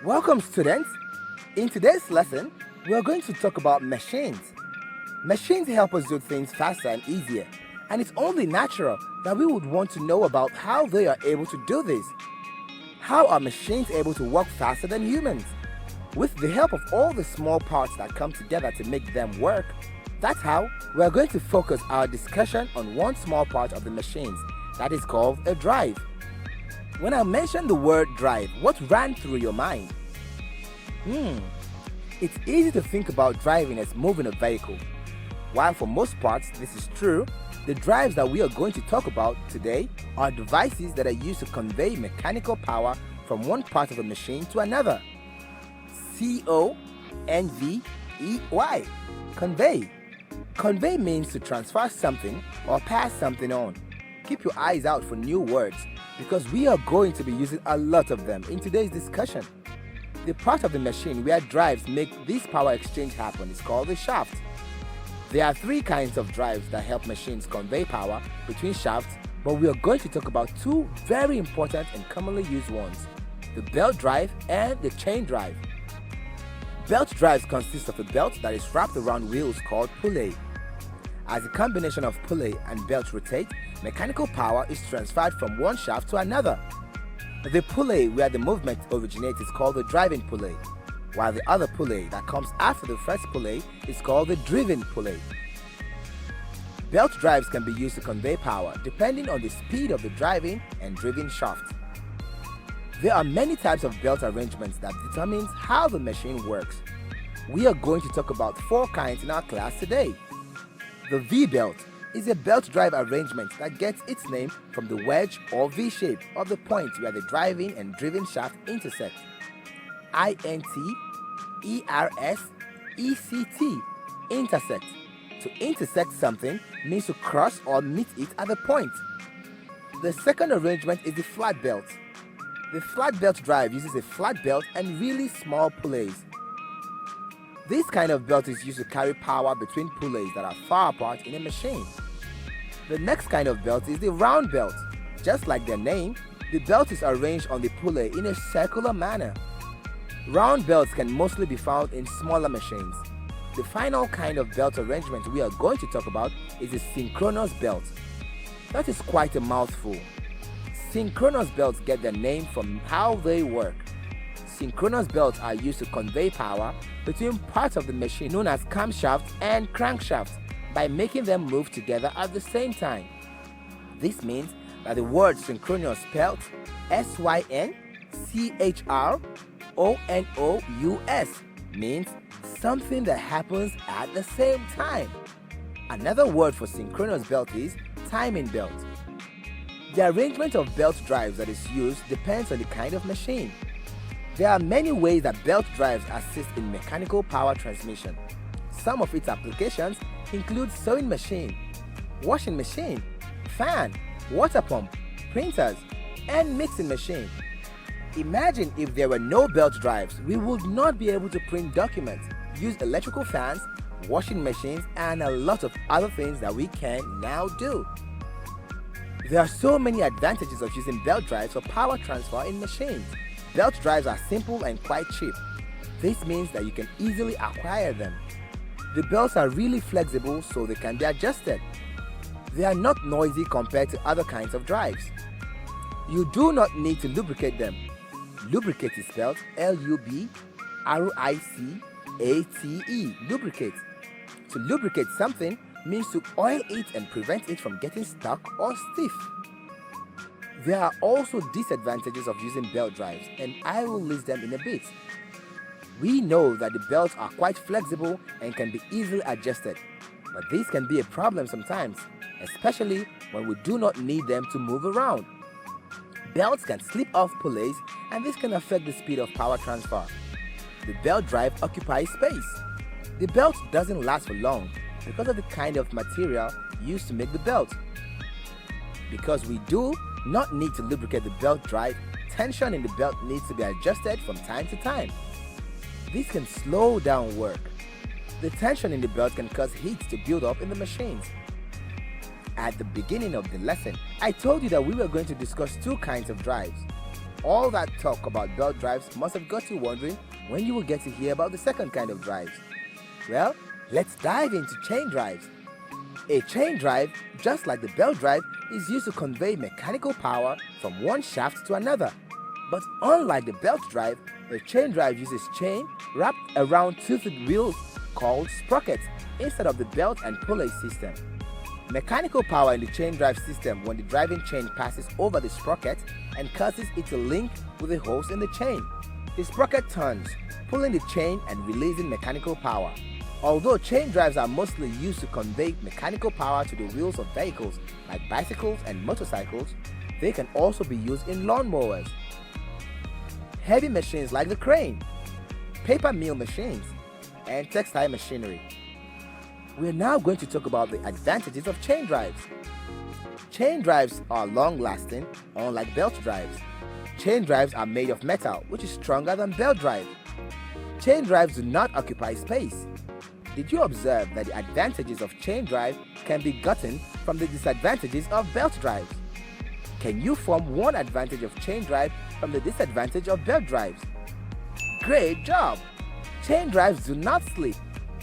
Welcome, students. In today's lesson, we are going to talk about machines. Machines help us do things faster and easier, and it's only natural that we would want to know about how they are able to do this. How are machines able to work faster than humans? With the help of all the small parts that come together to make them work, that's how we are going to focus our discussion on one small part of the machines that is called a drive. When I mentioned the word drive, what ran through your mind? It's easy to think about driving as moving a vehicle. While for most parts this is true, the drives that we are going to talk about today are devices that are used to convey mechanical power from one part of a machine to another. C-O-N-V-E-Y. Convey. Convey means to transfer something or pass something on. Keep your eyes out for new words because we are going to be using a lot of them in today's discussion. The part of the machine where drives make this power exchange happen is called the shaft. There are three kinds of drives that help machines convey power between shafts, but we are going to talk about two very important and commonly used ones, the belt drive and the chain drive. Belt drives consist of a belt that is wrapped around wheels called pulley. As the combination of pulley and belt rotate, mechanical power is transferred from one shaft to another. The pulley where the movement originates is called the driving pulley, while the other pulley that comes after the first pulley is called the driven pulley. Belt drives can be used to convey power depending on the speed of the driving and driven shaft. There are many types of belt arrangements that determines how the machine works. We are going to talk about four kinds in our class today. The V-belt is a belt drive arrangement that gets its name from the wedge or V shape of the point where the driving and driven shaft intersect. I-N-T-E-R-S-E-C-T, intersect. To intersect something means to cross or meet it at the point. The second arrangement is the flat belt. The flat belt drive uses a flat belt and really small pulleys. This kind of belt is used to carry power between pulleys that are far apart in a machine. The next kind of belt is the round belt. Just like their name, the belt is arranged on the pulley in a circular manner. Round belts can mostly be found in smaller machines. The final kind of belt arrangement we are going to talk about is the synchronous belt. That is quite a mouthful. Synchronous belts get their name from how they work. Synchronous belts are used to convey power between parts of the machine known as camshaft and crankshaft by making them move together at the same time. This means that the word synchronous spelled S-Y-N-C-H-R-O-N-O-U-S means something that happens at the same time. Another word for synchronous belt is timing belt. The arrangement of belt drives that is used depends on the kind of machine. There are many ways that belt drives assist in mechanical power transmission. Some of its applications include sewing machine, washing machine, fan, water pump, printers, and mixing machine. Imagine if there were no belt drives, we would not be able to print documents, use electrical fans, washing machines, and a lot of other things that we can now do. There are so many advantages of using belt drives for power transfer in machines. Belt drives are simple and quite cheap. This means that you can easily acquire them. The belts are really flexible so they can be adjusted. They are not noisy compared to other kinds of drives. You do not need to lubricate them. Lubricate is spelled L-U-B-R-I-C-A-T-E, lubricate. To lubricate something means to oil it and prevent it from getting stuck or stiff. There are also disadvantages of using belt drives, and I will list them in a bit. We know that the belts are quite flexible and can be easily adjusted, but this can be a problem sometimes, especially when we do not need them to move around. Belts can slip off pulleys, and this can affect the speed of power transfer. The belt drive occupies space. The belt doesn't last for long because of the kind of material used to make the belt. Because we do not need to lubricate the belt drive, tension in the belt needs to be adjusted from time to time. This can slow down work. The tension in the belt can cause heat to build up in the machines. At the beginning of the lesson, I told you that we were going to discuss two kinds of drives. All that talk about belt drives must have got you wondering when you will get to hear about the second kind of drives. Well, let's dive into chain drives. A chain drive, just like the belt drive, is used to convey mechanical power from one shaft to another. But unlike the belt drive, the chain drive uses chain wrapped around toothed wheels called sprockets instead of the belt and pulley system. Mechanical power in the chain drive system when the driving chain passes over the sprocket and causes it to link with a hose in the chain. The sprocket turns, pulling the chain and releasing mechanical power. Although chain drives are mostly used to convey mechanical power to the wheels of vehicles like bicycles and motorcycles, they can also be used in lawnmowers, heavy machines like the crane, paper mill machines, and textile machinery. We're now going to talk about the advantages of chain drives. Chain drives are long-lasting, unlike belt drives. Chain drives are made of metal, which is stronger than belt drive. Chain drives do not occupy space. Did you observe that the advantages of chain drive can be gotten from the disadvantages of belt drives? Can you form one advantage of chain drive from the disadvantage of belt drives? Great job! Chain drives do not slip,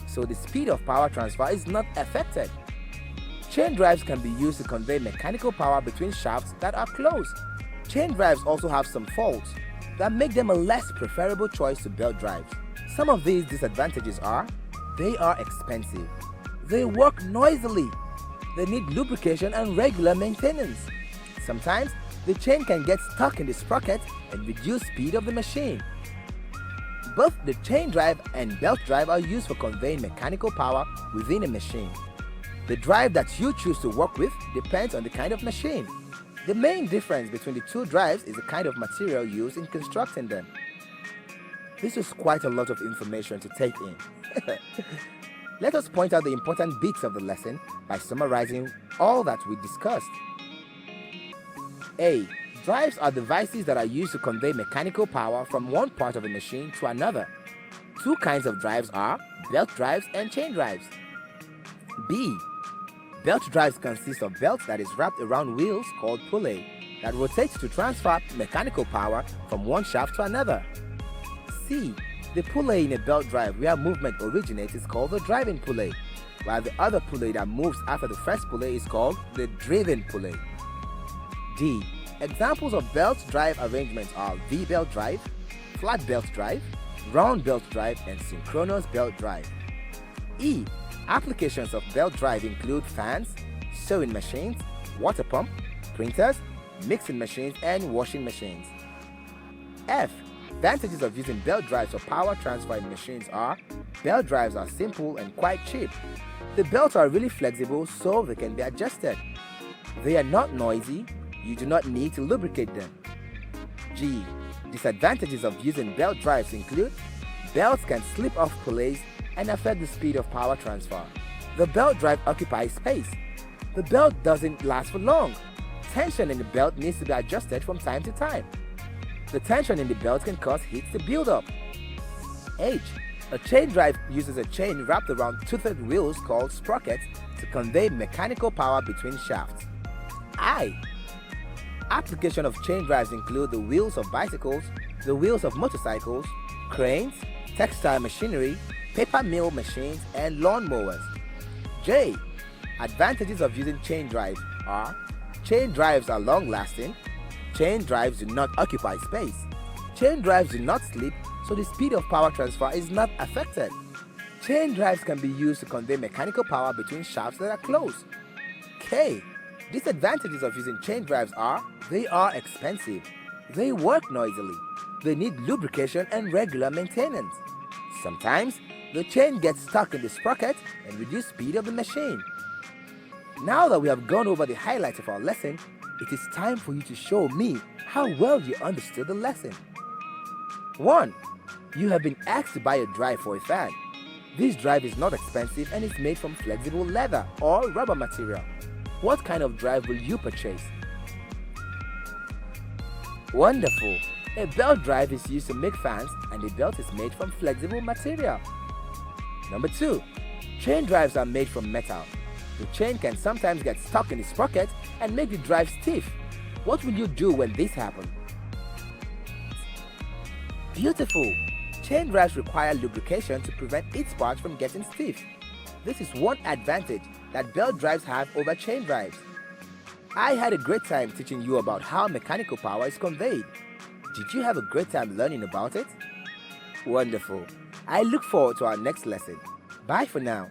so the speed of power transfer is not affected. Chain drives can be used to convey mechanical power between shafts that are close. Chain drives also have some faults that make them a less preferable choice to belt drives. Some of these disadvantages are: they are expensive, they work noisily, they need lubrication and regular maintenance. Sometimes the chain can get stuck in the sprocket and reduce speed of the machine. Both the chain drive and belt drive are used for conveying mechanical power within a machine. The drive that you choose to work with depends on the kind of machine. The main difference between the two drives is the kind of material used in constructing them. This is quite a lot of information to take in. Let us point out the important bits of the lesson by summarizing all that we discussed. A. Drives are devices that are used to convey mechanical power from one part of a machine to another. Two kinds of drives are belt drives and chain drives. B. Belt drives consist of belts that is wrapped around wheels called pulley that rotates to transfer mechanical power from one shaft to another. C. The pulley in a belt drive where movement originates is called the driving pulley, while the other pulley that moves after the first pulley is called the driven pulley. D. Examples of belt drive arrangements are V-belt drive, flat belt drive, round belt drive, and synchronous belt drive. E. Applications of belt drive include fans, sewing machines, water pump, printers, mixing machines, and washing machines. F. Advantages of using belt drives for power transfer in machines are: belt drives are simple and quite cheap. The belts are really flexible so they can be adjusted. They are not noisy. You do not need to lubricate them. G. Disadvantages of using belt drives include: belts can slip off pulleys and affect the speed of power transfer. The belt drive occupies space. The belt doesn't last for long. Tension in the belt needs to be adjusted from time to time. The tension in the belt can cause heat to build up. H. A chain drive uses a chain wrapped around toothed wheels called sprockets to convey mechanical power between shafts. I. Application of chain drives include the wheels of bicycles, the wheels of motorcycles, cranes, textile machinery, paper mill machines, and lawnmowers. J. Advantages of using chain drives are: chain drives are long-lasting, chain drives do not occupy space, chain drives do not slip, so the speed of power transfer is not affected. Chain drives can be used to convey mechanical power between shafts that are close. K. Disadvantages of using chain drives are: they are expensive, they work noisily, they need lubrication and regular maintenance. Sometimes, the chain gets stuck in the sprocket and reduces speed of the machine. Now that we have gone over the highlights of our lesson, it is time for you to show me how well you understood the lesson. 1. You have been asked to buy a drive for a fan. This drive is not expensive and is made from flexible leather or rubber material. What kind of drive will you purchase? Wonderful! A belt drive is used to make fans and the belt is made from flexible material. Number 2. Chain drives are made from metal. The chain can sometimes get stuck in the sprocket and make the drive stiff. What will you do when this happens? Beautiful! Chain drives require lubrication to prevent its parts from getting stiff. This is one advantage that belt drives have over chain drives. I had a great time teaching you about how mechanical power is conveyed. Did you have a great time learning about it? Wonderful. I look forward to our next lesson. Bye for now.